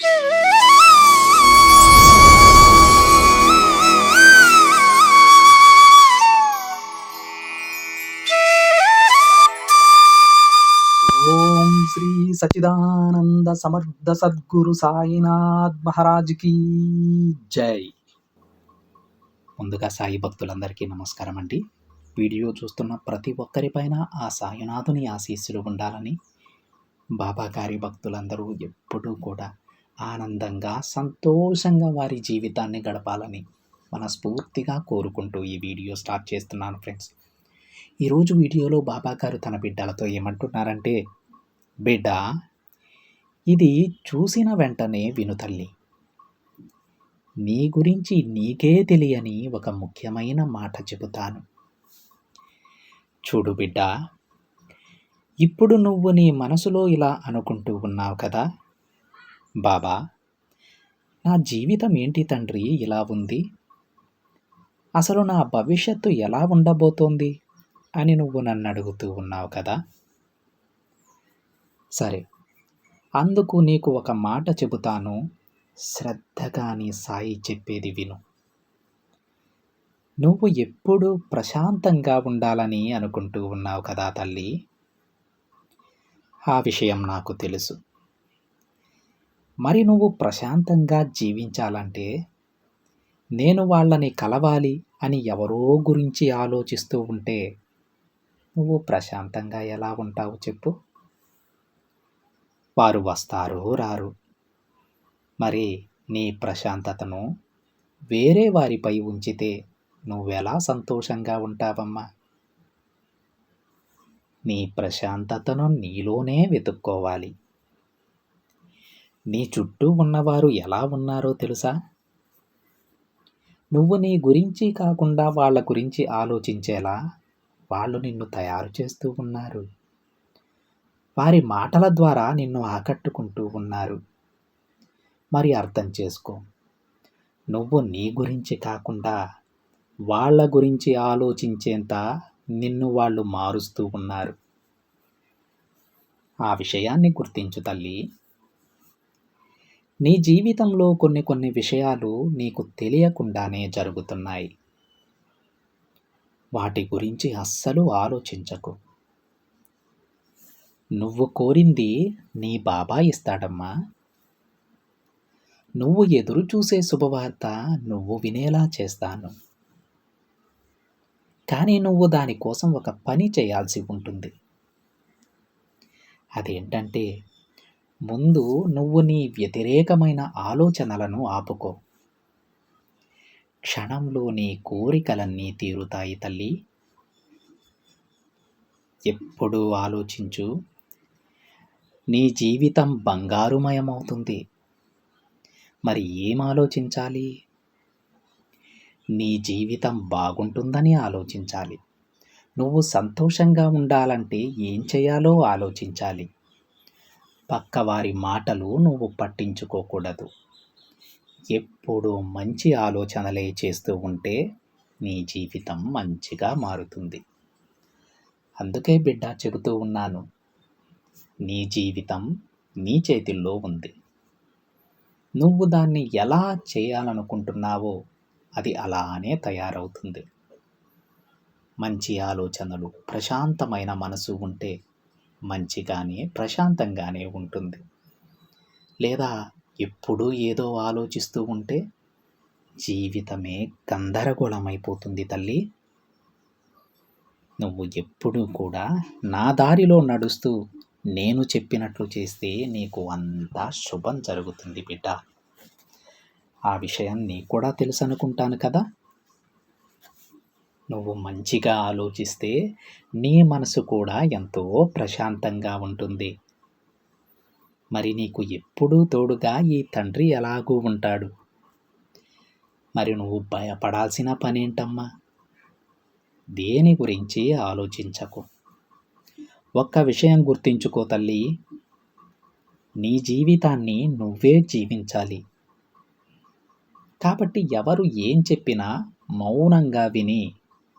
ఓం శ్రీ సచిదానంద సమర్థ సద్గురు సాయినాథ్ మహారాజ్ కి జై. ముందుగా సాయి భక్తులందరికీ నమస్కారం అండి. వీడియో చూస్తున్న ప్రతి ఒక్కరిపైన ఆ సాయినాథుని ఆశీస్సులు ఉండాలని, బాబా గారి భక్తులందరూ ఎప్పుడూ కూడా ఆనందంగా సంతోషంగా వారి జీవితాన్ని గడపాలని మనస్ఫూర్తిగా కోరుకుంటూ ఈ వీడియో స్టార్ట్ చేస్తున్నాను ఫ్రెండ్స్. ఈరోజు వీడియోలో బాబా గారు తన బిడ్డలతో ఏమంటున్నారంటే, బిడ్డ, ఇది చూసిన వెంటనే విను తల్లి. నీ గురించి నీకే తెలియని ఒక ముఖ్యమైన మాట చెబుతాను. చూడు బిడ్డ, ఇప్పుడు నువ్వు నీ మనసులో ఇలా అనుకుంటూ ఉన్నావు కదా, బాబా, నా జీవితం ఏంటి తండ్రి ఇలా ఉంది, అసలు నా భవిష్యత్తు ఎలా ఉండబోతోంది అని నువ్వు నన్ను అడుగుతూ ఉన్నావు కదా. సరే, అందుకు నీకు ఒక మాట చెబుతాను, శ్రద్ధగా నీ సాయి చెప్పేది విను. నువ్వు ఎప్పుడూ ప్రశాంతంగా ఉండాలని అనుకుంటూ ఉన్నావు కదా తల్లి. ఆ విషయం నాకు తెలుసు. మరి నువ్వు ప్రశాంతంగా జీవించాలంటే నేను వాళ్ళని కలవాలి అని ఎవరో గురించి ఆలోచిస్తూ ఉంటే నువ్వు ప్రశాంతంగా ఎలా ఉంటావు చెప్పు? వారు వస్తారో రారు. మరి నీ ప్రశాంతతను వేరే వారిపై ఉంచితే నువ్వెలా సంతోషంగా ఉంటావమ్మా? నీ ప్రశాంతతను నీలోనే వెతుక్కోవాలి. నీ చుట్టూ ఉన్నవారు ఎలా ఉన్నారో తెలుసా? నువ్వు నీ గురించి కాకుండా వాళ్ళ గురించి ఆలోచించేలా వాళ్ళు నిన్ను తయారు చేస్తూ ఉన్నారు. వారి మాటల ద్వారా నిన్ను ఆకట్టుకుంటూ ఉన్నారు. మరి అర్థం చేసుకో, నువ్వు నీ గురించి కాకుండా వాళ్ళ గురించి ఆలోచించేంత నిన్ను వాళ్ళు మారుస్తూ ఉన్నారు. ఆ విషయాన్ని గుర్తించు తల్లి. నీ జీవితంలో కొన్ని విషయాలు నీకు తెలియకుండానే జరుగుతున్నాయి. వాటి గురించి అస్సలు ఆలోచించకు. నువ్వు కోరింది నీ బాబా ఇస్తాడమ్మా. నువ్వు ఎదురు చూసే శుభవార్త నువ్వు వినేలా చేస్తాను. కానీ నువ్వు దానికోసం ఒక పని చేయాల్సి ఉంటుంది. అదేంటంటే, ముందు నువ్వు నీ వ్యతిరేకమైన ఆలోచనలను ఆపుకో. క్షణంలో నీ కోరికలన్నీ తీరుతాయి తల్లి. ఎప్పుడూ ఆలోచించు, నీ జీవితం బంగారుమయమవుతుంది. మరి ఏం ఆలోచించాలి? నీ జీవితం బాగుంటుందని ఆలోచించాలి. నువ్వు సంతోషంగా ఉండాలంటే ఏం చేయాలో ఆలోచించాలి. పక్కవారి మాటలు నువ్వు పట్టించుకోకూడదు. ఎప్పుడూ మంచి ఆలోచనలే చేస్తూ ఉంటే నీ జీవితం మంచిగా మారుతుంది. అందుకే బిడ్డ చెబుతూ ఉన్నాను, నీ జీవితం నీ చేతిలో ఉంది. నువ్వు దాన్ని ఎలా చేయాలనుకుంటున్నావో అది అలానే తయారవుతుంది. మంచి ఆలోచనలు, ప్రశాంతమైన మనసు ఉంటే మంచిగానే ప్రశాంతంగానే ఉంటుంది. లేదా ఎప్పుడూ ఏదో ఆలోచిస్తూ ఉంటే జీవితమే గందరగోళమైపోతుంది తల్లి. నువ్వు ఎప్పుడూ కూడా నా దారిలో నడుస్తూ నేను చెప్పినట్లు చేస్తే నీకు అంతా శుభం జరుగుతుంది బిడ్డ. ఆ విషయం నీకు కూడా తెలుసు అనుకుంటాను కదా. నువ్వు మంచిగా ఆలోచిస్తే నీ మనసు కూడా ఎంతో ప్రశాంతంగా ఉంటుంది. మరి నీకు ఎప్పుడూ తోడుగా ఈ తండ్రి ఎలాగూ ఉంటాడు. మరి నువ్వు భయపడాల్సిన పనేంటమ్మా? దేని గురించి ఆలోచించకు. ఒక్క విషయం గుర్తించుకో తల్లి, నీ జీవితాన్ని నువ్వే జీవించాలి. కాబట్టి ఎవరు ఏం చెప్పినా మౌనంగా విని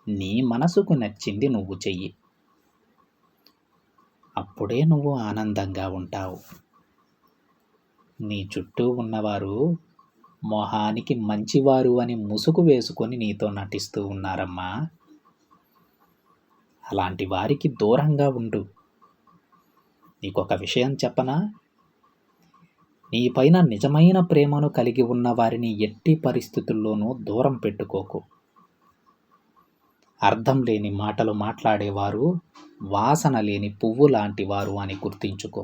నీ మనసుకు నచ్చింది నువ్వు చెయ్యి. అప్పుడే నువ్వు ఆనందంగా ఉంటావు. నీ చుట్టూ ఉన్నవారు మొహానికి మంచివారు అని ముసుగు వేసుకొని నీతో నటిస్తూ ఉన్నారమ్మా. అలాంటి వారికి దూరంగా ఉండు. నీకొక విషయం చెప్పనా? నీ పైన నిజమైన ప్రేమను కలిగి ఉన్న వారిని ఎట్టి పరిస్థితుల్లోనూ దూరం పెట్టుకోకు. అర్థం లేని మాటలు మాట్లాడేవారు వాసన లేని పువ్వు లాంటి వారు అని గుర్తించుకో.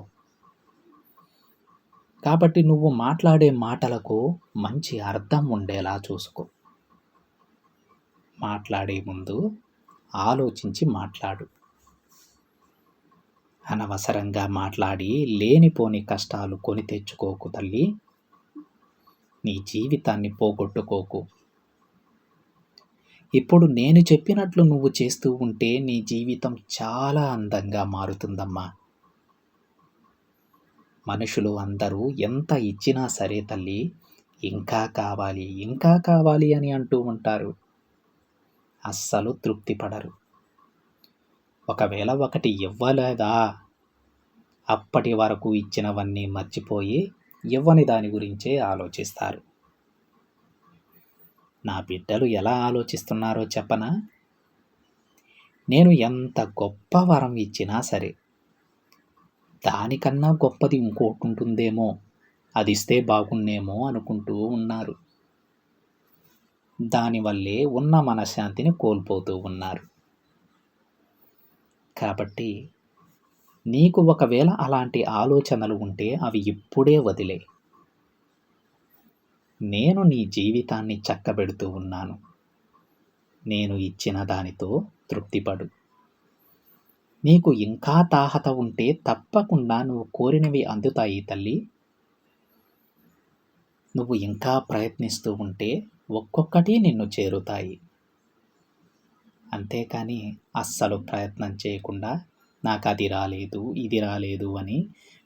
కాబట్టి నువ్వు మాట్లాడే మాటలకు మంచి అర్థం ఉండేలా చూసుకో. మాట్లాడే ముందు ఆలోచించి మాట్లాడు. అనవసరంగా మాట్లాడి లేనిపోని కష్టాలు కొని తెచ్చుకోకు తల్లి. నీ జీవితాన్ని పోగొట్టుకోకు. ఇప్పుడు నేను చెప్పినట్లు నువ్వు చేస్తూ ఉంటే నీ జీవితం చాలా అందంగా మారుతుందమ్మా. మనుషులు అందరూ ఎంత ఇచ్చినా సరే తల్లి, ఇంకా కావాలి ఇంకా కావాలి అని అంటూ ఉంటారు. అస్సలు తృప్తి పడరు. ఒకవేళ ఒకటి ఇవ్వలేదా, అప్పటి వరకు ఇచ్చినవన్నీ మర్చిపోయి ఇవ్వని దాని గురించే ఆలోచిస్తారు. నా బిడ్డలు ఎలా ఆలోచిస్తున్నారో చెప్పనా? నేను ఎంత గొప్ప వరం ఇచ్చినా సరే, దానికన్నా గొప్పది ఇంకోటి ఉంటుందేమో, అది ఇస్తే బాగున్నేమో అనుకుంటూ ఉన్నారు. దానివల్లే ఉన్న మనశ్శాంతిని కోల్పోతూ ఉన్నారు. కాబట్టి నీకు ఒకవేళ అలాంటి ఆలోచనలు ఉంటే అవి ఇప్పుడే వదిలే. నేను నీ జీవితాన్ని చక్కబెడుతూ ఉన్నాను. నేను ఇచ్చిన దానితో తృప్తిపడు. నీకు ఇంకా తాహత ఉంటే తప్పకుండా నువ్వు కోరినవి అందుతాయి తల్లి. నువ్వు ఇంకా ప్రయత్నిస్తూ ఉంటే ఒక్కొక్కటి నిన్ను చేరుతాయి. అంతేకాని అస్సలు ప్రయత్నం చేయకుండా నాకు అది రాలేదు ఇది రాలేదు అని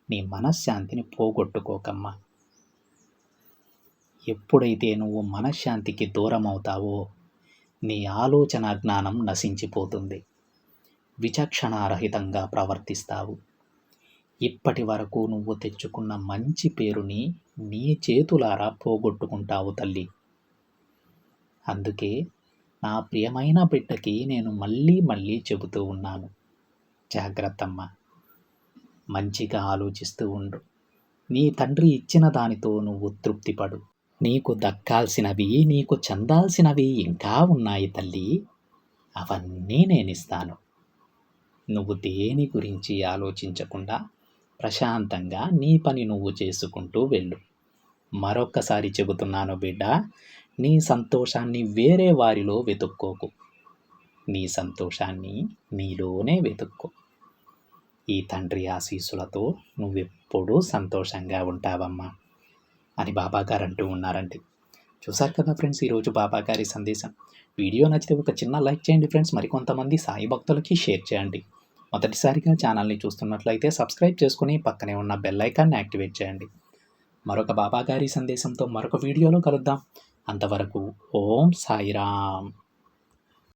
నీ మనశ్శాంతిని పోగొట్టుకోకమ్మా. ఎప్పుడైతే నువ్వు మనశ్శాంతికి దూరం అవుతావో నీ ఆలోచన జ్ఞానం నశించిపోతుంది. విచక్షణారహితంగా ప్రవర్తిస్తావు. ఇప్పటి వరకు నువ్వు తెచ్చుకున్న మంచి పేరుని నీ చేతులారా పోగొట్టుకుంటావు తల్లి. అందుకే నా ప్రియమైన బిడ్డకి నేను మళ్ళీ మళ్ళీ చెబుతూ ఉన్నాను, జాగ్రత్తమ్మా. మంచిగా ఆలోచిస్తూ ఉండు. నీ తండ్రి ఇచ్చిన దానితో నువ్వు తృప్తిపడు. నీకు దక్కాల్సినవి నీకు చెందాల్సినవి ఇంకా ఉన్నాయి తల్లి. అవన్నీ నేనిస్తాను. నువ్వు దేని గురించి ఆలోచించకుండా ప్రశాంతంగా నీ పని నువ్వు చేసుకుంటూ వెళ్ళు. మరొక్కసారి చెబుతున్నాను బిడ్డ, నీ సంతోషాన్ని వేరే వారిలో వెతుక్కోకు. నీ సంతోషాన్ని నీలోనే వెతుక్కో. ఈ తండ్రి ఆశీస్సులతో నువ్వెప్పుడూ సంతోషంగా ఉంటావమ్మా అని బాబాగారు అంటూ ఉన్నారండి. చూసారు కదా ఫ్రెండ్స్, ఈరోజు బాబాగారి సందేశం. వీడియో నచ్చితే ఒక చిన్న లైక్ చేయండి ఫ్రెండ్స్. మరికొంతమంది సాయి భక్తులకి షేర్ చేయండి. మొదటిసారిగా ఛానల్ని చూస్తున్నట్లయితే సబ్స్క్రైబ్ చేసుకుని పక్కనే ఉన్న బెల్ ఐకాన్ని యాక్టివేట్ చేయండి. మరొక బాబాగారి సందేశంతో మరొక వీడియోలో కలుద్దాం. అంతవరకు ఓం సాయిరామ్.